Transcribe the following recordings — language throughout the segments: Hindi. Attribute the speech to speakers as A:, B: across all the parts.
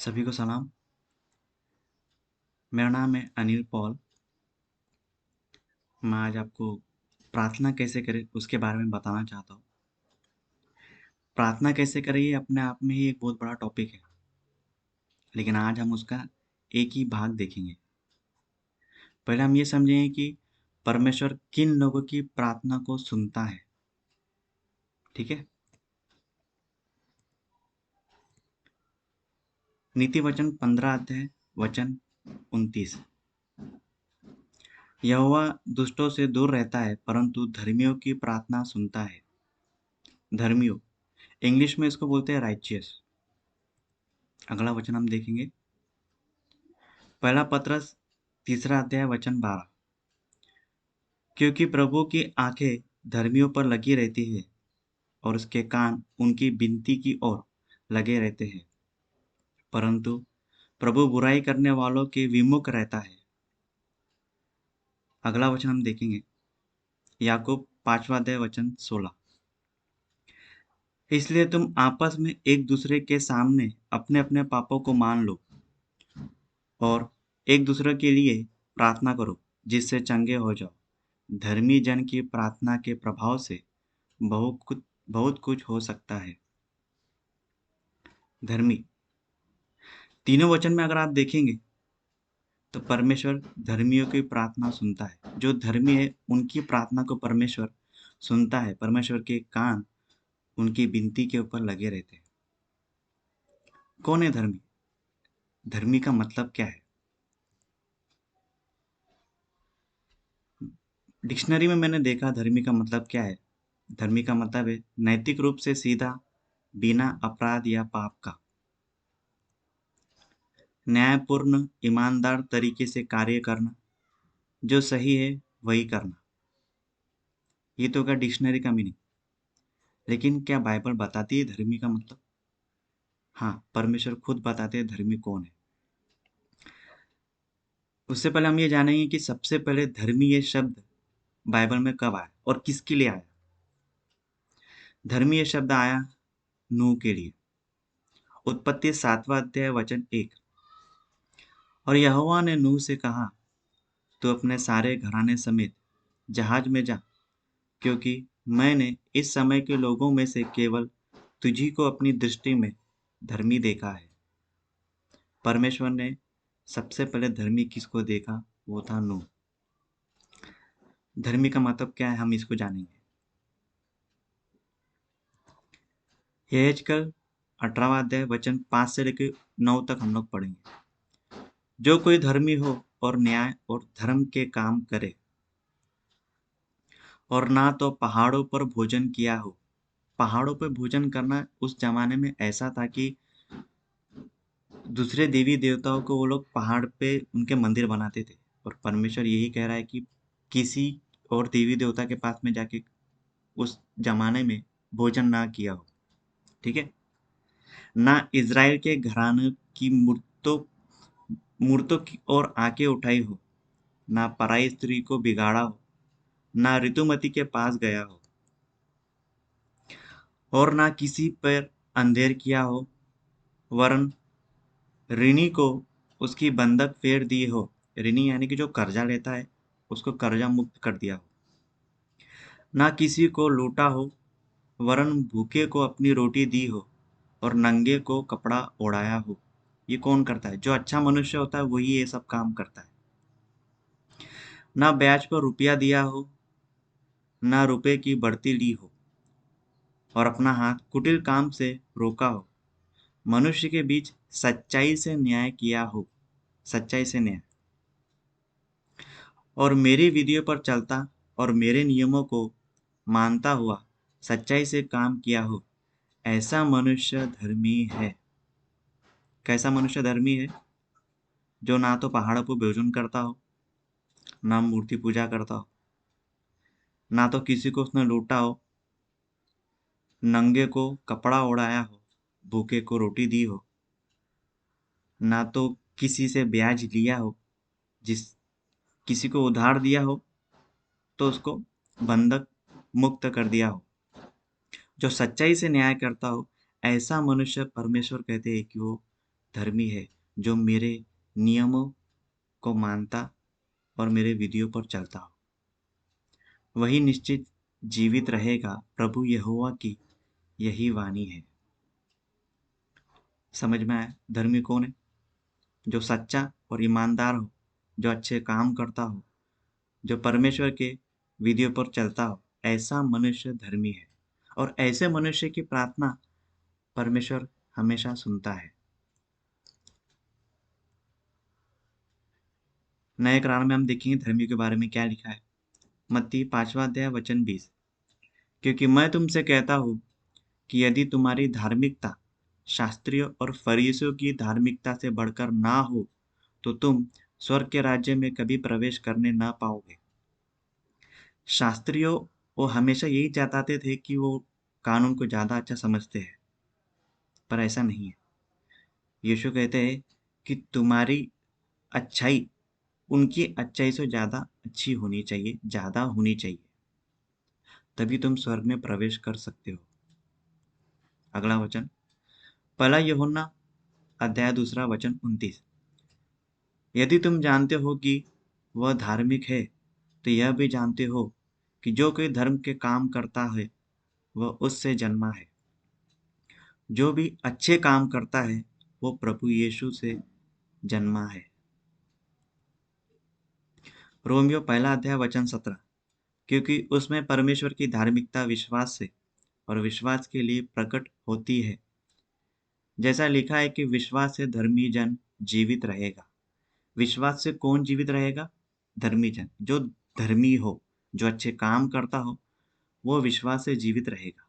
A: सभी को सलाम। मेरा नाम है अनिल पॉल। मैं आज आपको प्रार्थना कैसे करें उसके बारे में बताना चाहता हूँ। प्रार्थना कैसे करें ये अपने आप में ही एक बहुत बड़ा टॉपिक है, लेकिन आज हम उसका एक ही भाग देखेंगे। पहले हम ये समझेंगे कि परमेश्वर किन लोगों की प्रार्थना को सुनता है। ठीक है। नीति वचन 15 अध्याय वचन 29। यहोवा दुष्टों से दूर रहता है परंतु धर्मियों की प्रार्थना सुनता है। धर्मियों, इंग्लिश में इसको बोलते हैं राइचियस। अगला वचन हम देखेंगे, पहला पत्रस 3 अध्याय वचन 12। क्योंकि प्रभु की आंखें धर्मियों पर लगी रहती है और उसके कान उनकी विनती की ओर लगे रहते हैं, परंतु प्रभु बुराई करने वालों के विमुख रहता है। अगला वचन हम देखेंगे, याकूब 5वां अध्याय वचन 16। इसलिए तुम आपस में एक दूसरे के सामने अपने अपने पापों को मान लो और एक दूसरे के लिए प्रार्थना करो जिससे चंगे हो जाओ। धर्मी जन की प्रार्थना के प्रभाव से बहुत कुछ हो सकता है। धर्मी, तीनों वचन में अगर आप देखेंगे तो परमेश्वर धर्मियों की प्रार्थना सुनता है। जो धर्मी है उनकी प्रार्थना को परमेश्वर सुनता है। परमेश्वर के कान उनकी विनती के ऊपर लगे रहते हैं। कौन है धर्मी? धर्मी का मतलब क्या है? डिक्शनरी में मैंने देखा धर्मी का मतलब क्या है। धर्मी का मतलब है नैतिक रूप से सीधा, बिना अपराध या पाप का, न्यायपूर्ण ईमानदार तरीके से कार्य करना, जो सही है वही करना। ये तो होगा डिक्शनरी का मीनिंग, लेकिन क्या बाइबल बताती है धर्मी का मतलब? हाँ, परमेश्वर खुद बताते हैं धर्मी कौन है। उससे पहले हम ये जानेंगे कि सबसे पहले धर्मी ये शब्द बाइबल में कब आया और किसके लिए आया। धर्मी ये शब्द आया नूह के लिए। उत्पत्ति 7वां अध्याय वचन 1। और यहोवा ने नूह से कहा, तू अपने सारे घराने समेत जहाज में जा, क्योंकि मैंने इस समय के लोगों में से केवल तुझी को अपनी दृष्टि में धर्मी देखा है। परमेश्वर ने सबसे पहले धर्मी किसको देखा? वो था नूह। धर्मी का मतलब क्या है हम इसको जानेंगे। यहेजकल 18वां अध्याय वचन 5 से लेकर 9 तक हम लोग पढ़ेंगे। जो कोई धर्मी हो और न्याय और धर्म के काम करे और ना तो पहाड़ों पर भोजन किया हो। पहाड़ों पर भोजन करना उस जमाने में ऐसा था कि दूसरे देवी देवताओं को वो लोग पहाड़ पे उनके मंदिर बनाते थे, और परमेश्वर यही कह रहा है कि किसी और देवी देवता के पास में जाके उस जमाने में भोजन ना किया हो। ठीक है। ना इज़राइल के घराने की मूर्तों की ओर आंखें उठाई हो, ना पराई स्त्री को बिगाड़ा हो, ना ऋतुमती के पास गया हो, और ना किसी पर अंधेर किया हो, वरन ऋणी को उसकी बंधक फेर दी हो। ऋणी यानी कि जो कर्जा लेता है उसको कर्जा मुक्त कर दिया हो। ना किसी को लूटा हो, वरन भूखे को अपनी रोटी दी हो और नंगे को कपड़ा ओढ़ाया हो। ये कौन करता है? जो अच्छा मनुष्य होता है वही ये सब काम करता है। ना ब्याज पर रुपया दिया हो, ना रुपए की बढ़ती ली हो, और अपना हाथ कुटिल काम से रोका हो। मनुष्य के बीच सच्चाई से न्याय किया हो। सच्चाई से न्याय, और मेरी विधियों पर चलता और मेरे नियमों को मानता हुआ सच्चाई से काम किया हो, ऐसा मनुष्य धर्मी है। कैसा मनुष्य धर्मी है? जो ना तो पहाड़ों पर भोजन करता हो, ना मूर्ति पूजा करता हो, ना तो किसी को उसने लूटा हो, नंगे को कपड़ा ओढ़ाया हो, भूखे को रोटी दी हो, ना तो किसी से ब्याज लिया हो, जिस किसी को उधार दिया हो तो उसको बंधक मुक्त कर दिया हो। जो सच्चाई से न्याय करता हो, ऐसा मनुष्य परमेश्वर कहते हैं कि वो धर्मी है जो मेरे नियमों को मानता और मेरे विधियों पर चलता हो, वही निश्चित जीवित रहेगा। प्रभु यहोवा की यही वाणी है। समझ में आया? धर्मी कौन है? जो सच्चा और ईमानदार हो, जो अच्छे काम करता हो, जो परमेश्वर के विधियों पर चलता हो, ऐसा मनुष्य धर्मी है। और ऐसे मनुष्य की प्रार्थना परमेश्वर हमेशा सुनता है। नए करार में हम देखेंगे धर्मी के बारे में क्या लिखा है। मत्ती 5वां अध्याय वचन 20। क्योंकि मैं तुमसे कहता हूँ कि यदि तुम्हारी धार्मिकता शास्त्रियों और फरीसियों की धार्मिकता से बढ़कर ना हो तो तुम स्वर्ग के राज्य में कभी प्रवेश करने ना पाओगे। शास्त्रियों वो हमेशा यही चाहते थे कि वो कानून को ज्यादा अच्छा समझते हैं, पर ऐसा नहीं है। यीशु कहते हैं कि तुम्हारी अच्छाई उनकी अच्छाई से ज्यादा अच्छी होनी चाहिए, ज्यादा होनी चाहिए, तभी तुम स्वर्ग में प्रवेश कर सकते हो। अगला वचन, पहला यूहन्ना अध्याय 2 वचन 29। यदि तुम जानते हो कि वह धार्मिक है तो यह भी जानते हो कि जो कोई धर्म के काम करता है वह उससे जन्मा है। जो भी अच्छे काम करता है वो प्रभु यीशु से जन्मा है। रोमियो पहला अध्याय वचन 17। क्योंकि उसमें परमेश्वर की धार्मिकता विश्वास से और विश्वास के लिए प्रकट होती है। जैसा लिखा है कि विश्वास से धर्मी जन जीवित रहेगा। विश्वास से कौन जीवित रहेगा? धर्मी जन। जो धर्मी हो, जो अच्छे काम करता हो, वो विश्वास से जीवित रहेगा।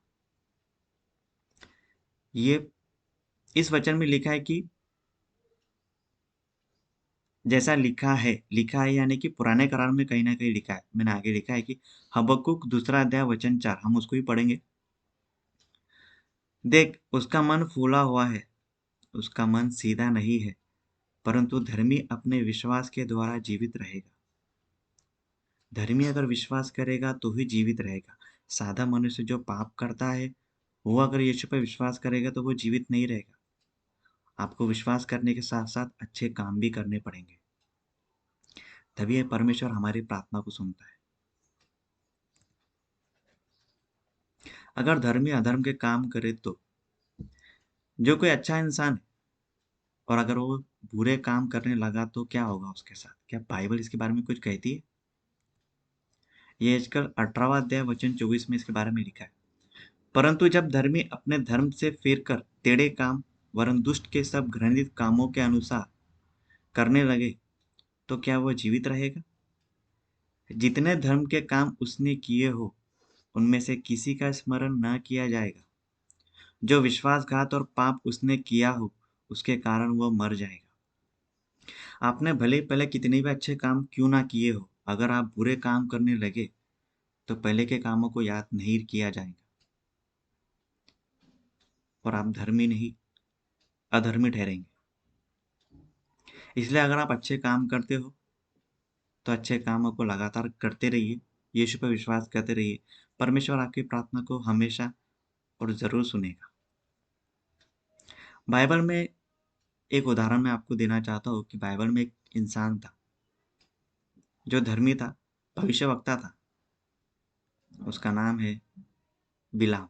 A: ये इस वचन में लिखा है कि जैसा लिखा है यानी कि पुराने करार में कहीं ना कहीं लिखा है। मैंने आगे लिखा है कि हबक्कुक 2 अध्याय वचन 4, हम उसको ही पढ़ेंगे। देख, उसका मन फूला हुआ है, उसका मन सीधा नहीं है, परंतु धर्मी अपने विश्वास के द्वारा जीवित रहेगा। धर्मी अगर विश्वास करेगा तो ही जीवित रहेगा। साधा मनुष्य जो पाप करता है वो अगर यीशु पर विश्वास करेगा तो वो जीवित नहीं रहेगा। आपको विश्वास करने के साथ साथ अच्छे काम भी करने पड़ेंगे, तभी परमेश्वर हमारी प्रार्थना को सुनता है। अगर धर्मी अधर्म के काम करे तो जो कोई अच्छा इंसान है और अगर वो बुरे काम करने लगा तो क्या होगा उसके साथ? क्या बाइबल इसके बारे में कुछ कहती है? ये आजकल 18वां अध्याय वचन 24 में इसके बारे में लिखा है। परंतु जब धर्मी अपने धर्म से फिरकर टेढ़े काम वरन दुष्ट के सब घृणित कामों के अनुसार करने लगे तो क्या वह जीवित रहेगा? जितने धर्म के काम उसने किए हो उनमें से किसी का स्मरण न किया जाएगा। जो विश्वासघात और पाप उसने किया हो उसके कारण वह मर जाएगा। आपने भले ही पहले कितने भी अच्छे काम क्यों ना किए हो, अगर आप बुरे काम करने लगे तो पहले के कामों को याद नहीं किया जाएगा और आप धर्मी नहीं अधर्मी ठहरेंगे। इसलिए अगर आप अच्छे काम करते हो तो अच्छे कामों को लगातार करते रहिए, यीशु पर विश्वास करते रहिए। परमेश्वर आपकी प्रार्थना को हमेशा और जरूर सुनेगा। बाइबल में एक उदाहरण मैं आपको देना चाहता हूँ कि बाइबल में एक इंसान था जो धर्मी था, भविष्यवक्ता था। उसका नाम है बिलाम।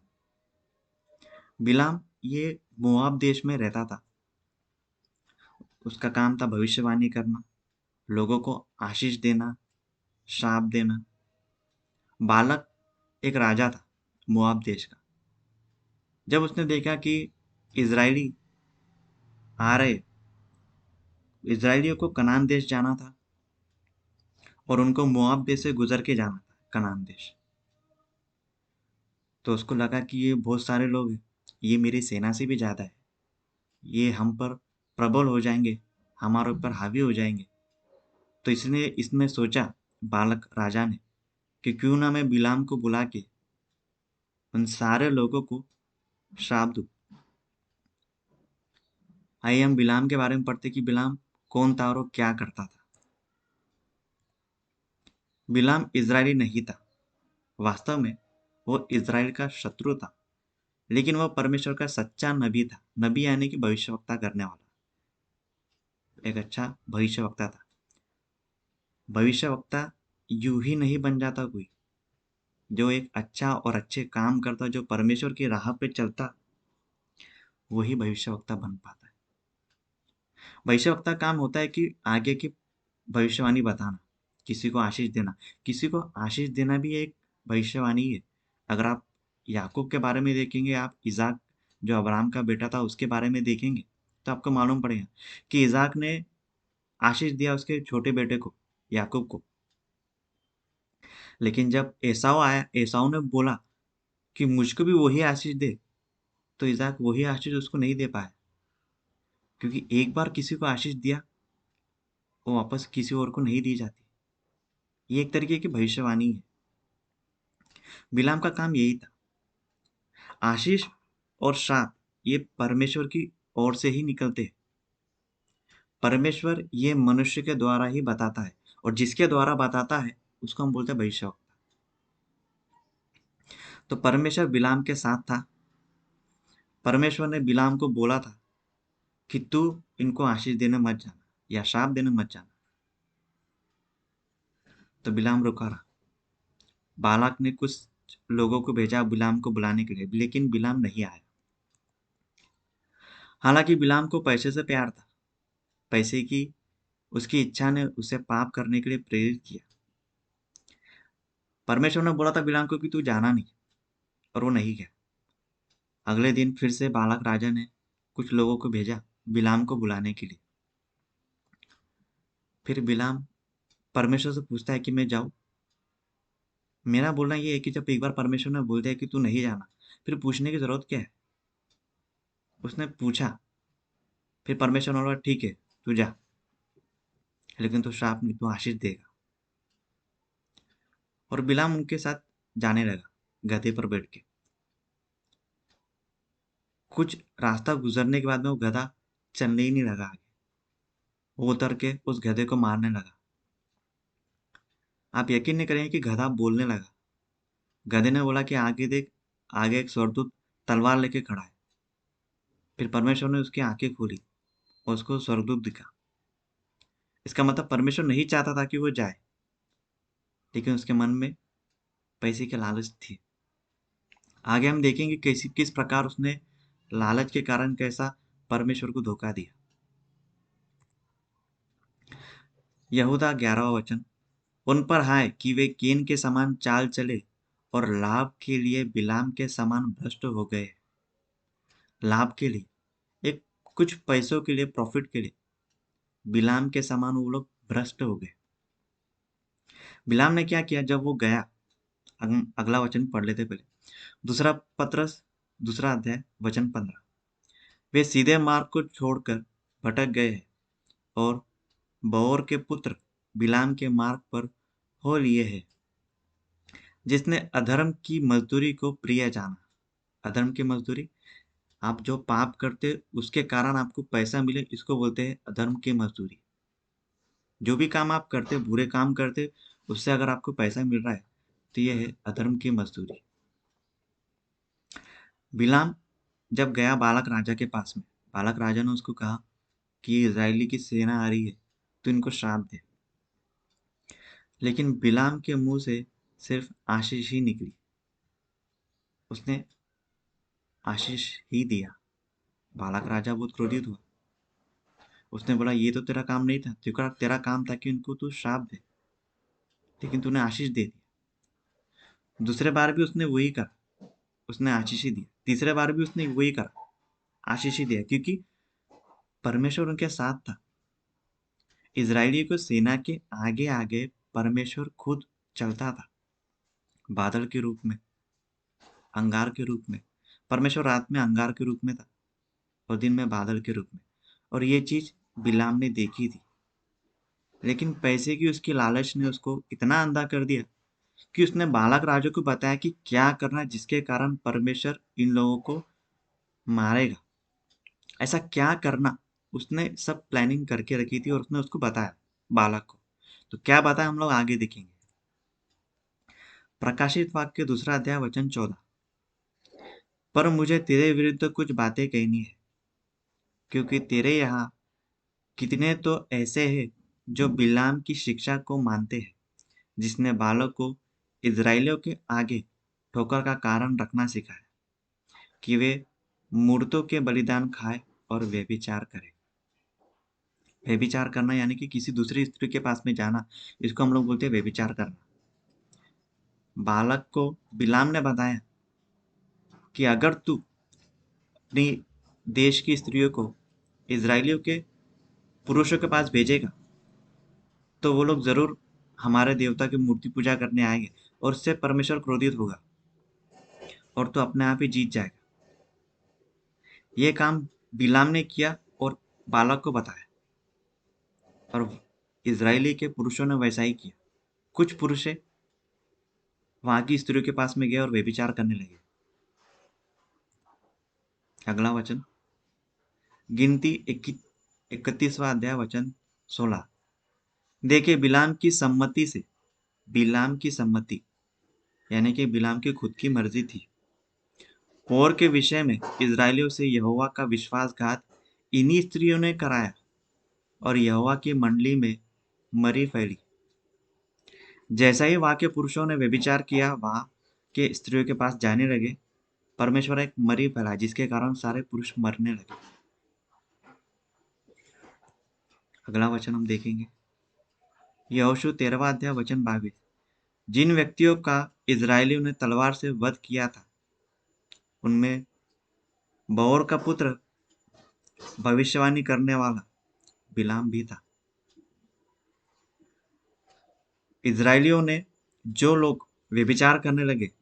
A: बिलाम ये मोआब देश में रहता था। उसका काम था भविष्यवाणी करना, लोगों को आशीष देना, श्राप देना। बालक एक राजा था मोआब देश का। जब उसने देखा कि इजरायली आ रहे, इजरायलियों को कनान देश जाना था और उनको मोआब देश से गुजर के जाना था कनान देश, तो उसको लगा कि ये बहुत सारे लोग हैं, ये मेरी सेना से भी ज्यादा है, ये हम पर प्रबल हो जाएंगे, हमारे ऊपर हावी हो जाएंगे। तो इसने इसने सोचा, बालक राजा ने, कि क्यों ना मैं बिलाम को बुला के उन सारे लोगों को श्राप दूं। आइए हम बिलाम के बारे में पढ़ते कि बिलाम कौन था और वो क्या करता था। बिलाम इजरायली नहीं था। वास्तव में वो इजराइल का शत्रु था, लेकिन वह परमेश्वर का सच्चा नबी था। नबी यानी कि भविष्यवक्ता करने वाला। एक अच्छा भविष्यवक्ता था। भविष्यवक्ता यूं ही नहीं बन जाता कोई। जो एक अच्छा और अच्छे काम करता, जो परमेश्वर की राह पे चलता, वही भविष्यवक्ता बन पाता है। भविष्यवक्ता काम होता है कि आगे की भविष्यवाणी बताना, किसी को आशीष देना। किसी को आशीष देना भी एक भविष्यवाणी है। अगर आप याकूब के बारे में देखेंगे, आप इज़ाक जो अब्राहम का बेटा था उसके बारे में देखेंगे, तो आपको मालूम पड़ेगा कि इज़ाक ने आशीष दिया उसके छोटे बेटे को, याकूब को। लेकिन जब एसाव आया, एसाव ने बोला कि मुझको भी वही आशीष दे, तो इज़ाक वही आशीष उसको नहीं दे पाया, क्योंकि एक बार किसी को आशीष दिया, वो वापस किसी और को नहीं दी जाती। ये एक तरीके की भविष्यवाणी है। बिलाम का काम यही था। आशीष और श्राप ये परमेश्वर की ओर से ही निकलते हैं। परमेश्वर ये मनुष्य के द्वारा ही बताता है, और जिसके द्वारा बताता है उसको हम बोलते हैं भविष्यवक्ता। तो परमेश्वर बिलाम के साथ था। परमेश्वर ने बिलाम को बोला था कि तू इनको आशीष देने मत जाना या श्राप देने मत जाना। तो बिलाम रुका रहा। बालाक ने कुछ लोगों को भेजा बिलाम को बुलाने के लिए, लेकिन बिलाम नहीं आया। हालांकि बिलाम को पैसे से प्यार था। पैसे की उसकी इच्छा ने उसे पाप करने के लिए प्रेरित किया। परमेश्वर ने बोला था बिलाम को कि तू जाना नहीं, और वो नहीं गया। अगले दिन फिर से बालक राजा ने कुछ लोगों को भेजा बिलाम को बुलाने के लिए। फिर बिलाम परमेश्वर से पूछता है कि मैं जाऊं। मेरा बोलना ये है कि जब एक बार परमेश्वर ने बोल दिया कि तू नहीं जाना, फिर पूछने की जरूरत क्या है। उसने पूछा, फिर परमेश्वर ने बोला ठीक है तू जा, लेकिन तू श्राप नहीं, तू आशीष देगा। और बिलाम उनके साथ जाने लगा गधे पर बैठ के। कुछ रास्ता गुजरने के बाद में वो गधा चलने ही नहीं लगा आगे। वो उतर के उस गधे को मारने लगा। आप यकीन नहीं करेंगे कि गधा बोलने लगा। गधे ने बोला कि आगे देख, आगे एक स्वर्गदूत तलवार लेके खड़ा है। फिर परमेश्वर ने उसकी आंखें खोली और उसको स्वर्गदूत दिखा। इसका मतलब परमेश्वर नहीं चाहता था कि वो जाए, लेकिन उसके मन में पैसे की लालच थी। आगे हम देखेंगे किस प्रकार उसने लालच के कारण कैसा परमेश्वर को धोखा दिया। यहूदा 11वां वचन, उन पर हाय कि वे केन के समान चाल चले और लाभ के लिए बिलाम के समान भ्रष्ट हो गए। लाभ के लिए, एक कुछ पैसों के लिए, प्रॉफिट के लिए बिलाम के समान वो लोग भ्रष्ट हो गए। बिलाम ने क्या किया जब वो गया? अगला वचन पढ़ लेते पहले। दूसरा पत्रस, दूसरा अध्याय, वचन 15। वे सीधे मार्ग को छोड़कर भटक गए हैं और बओर के पुत्र बिलाम के मार्ग पर हो लिए हैं, जिसने अधर्म की मजदूरी को प्रिय जाना। अधर्म की मजदूरी, आप जो पाप करते उसके कारण आपको पैसा मिले, इसको बोलते हैं अधर्म की मजदूरी। जो भी काम आप करते, बुरे काम करते, उससे अगर आपको पैसा मिल रहा है तो यह है अधर्म की मजदूरी। बिलाम जब गया बालक राजा के पास में, बालक राजा ने उसको कहा कि इजरायली की सेना आ रही है, तो इनको श्राप दे। लेकिन बिलाम के मुंह से सिर्फ आशीष ही निकली। उसने आशीष ही दिया। बालक राजा बहुत क्रोधित हुआ। उसने बोला ये तो तेरा काम नहीं था, तेरा काम था कि उनको तू श्राप दे, लेकिन तूने आशीष दे दी। दूसरे बार भी उसने वही करा, उसने आशीष ही दिया। तीसरे बार भी उसने वही करा, आशीष ही दिया, क्योंकि परमेश्वर उनके साथ था। इजरायलियों को सेना के आगे आगे परमेश्वर खुद चलता था, बादल के रूप में, अंगार के रूप में। परमेश्वर रात में अंगार के रूप में था और दिन में बादल के रूप में। और ये चीज बिलाम ने देखी थी, लेकिन पैसे की उसकी लालच ने उसको इतना अंधा कर दिया कि उसने बालक राजा को बताया कि क्या करना, जिसके कारण परमेश्वर इन लोगों को मारेगा। ऐसा क्या करना, उसने सब प्लानिंग करके रखी थी और उसने उसको बताया बालक को। तो क्या बताया हम लोग आगे देखेंगे। प्रकाशित वाक्य दूसरा अध्याय, वचन 14। पर मुझे तेरे विरुद्ध कुछ बातें कहनी है, क्योंकि तेरे यहाँ कितने तो ऐसे हैं जो बिलाम की शिक्षा को मानते हैं, जिसने बालक को इजराइलियों के आगे ठोकर का कारण रखना सिखाया कि वे मूर्तों के बलिदान खाए और व्यभिचार करें। व्यभिचार करना यानी कि किसी दूसरी स्त्री के पास में जाना, इसको हम लोग बोलते हैं व्यभिचार करना। बालक को बिलाम ने बताया कि अगर तू अपनी देश की स्त्रियों को इजराइलियों के पुरुषों के पास भेजेगा तो वो लोग जरूर हमारे देवता की मूर्ति पूजा करने आएंगे और उससे परमेश्वर क्रोधित होगा और तू अपने आप ही जीत जाएगा। ये काम बिलाम ने किया और बालक को बताया, और इजरायली के पुरुषों ने वैसा ही किया। कुछ पुरुष वहां की स्त्रियों के पास में गए और व्यभिचार करने लगे। अगला वचन, गिनती 31वां अध्याय वचन 16। देखिए, बिलाम की सम्मति यानी कि बिलाम की खुद की मर्जी थी। पोर के विषय में इजरायलियों से यहोवा का विश्वासघात इन्हीं स्त्रियों ने कराया और यहोवा की मंडली में मरी फैली। जैसा ही वहां के पुरुषों ने व्यभिचार किया, वहां के स्त्रियों के पास जाने लगे, परमेश्वर एक मरी फैला जिसके कारण सारे पुरुष मरने लगे। अगला वचन हम देखेंगे, यहोशू 13वां अध्याय वचन 22। जिन व्यक्तियों का इजरायलियों ने तलवार से वध किया था, उनमें बओर का पुत्र भविष्यवाणी करने वाला बिलाम भी था। इजरायलियों ने जो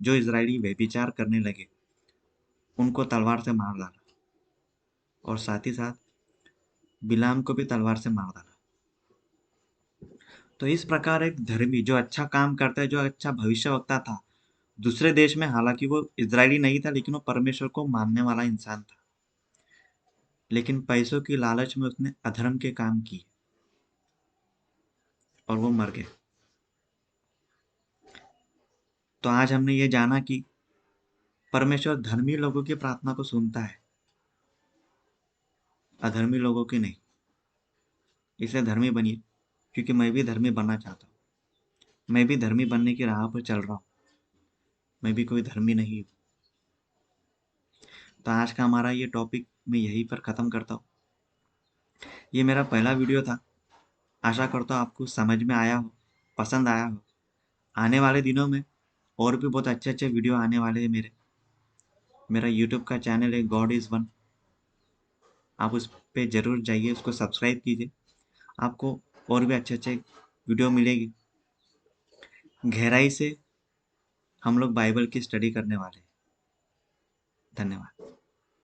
A: इजरायली व्यभिचार करने लगे, उनको तलवार से मार डाला और साथ ही साथ बिलाम को भी तलवार से मार डाला। तो इस प्रकार एक धर्मी जो अच्छा काम करता है, जो अच्छा भविष्यवक्ता था दूसरे देश में, हालांकि वो इजरायली नहीं था लेकिन वो परमेश्वर को मानने वाला इंसान था, लेकिन पैसों की लालच में उसने अधर्म के काम किए और वो मर गए। तो आज हमने ये जाना कि परमेश्वर धर्मी लोगों की प्रार्थना को सुनता है, अधर्मी लोगों की नहीं। इसलिए धर्मी बनिए, क्योंकि मैं भी धर्मी बनना चाहता हूँ। मैं भी धर्मी बनने की राह पर चल रहा हूँ। मैं भी कोई धर्मी नहीं हूँ। तो आज का हमारा ये टॉपिक मैं यहीं पर ख़त्म करता हूँ। ये मेरा पहला वीडियो था। आशा करता हूँ आपको समझ में आया हो, पसंद आया हो। आने वाले दिनों में और भी बहुत अच्छे अच्छे वीडियो आने वाले हैं मेरा यूट्यूब का चैनल है गॉड इज़ वन। आप उस पर ज़रूर जाइए, उसको सब्सक्राइब कीजिए। आपको और भी अच्छे अच्छे वीडियो मिलेगी। गहराई से हम लोग बाइबल की स्टडी करने वाले हैं। धन्यवाद।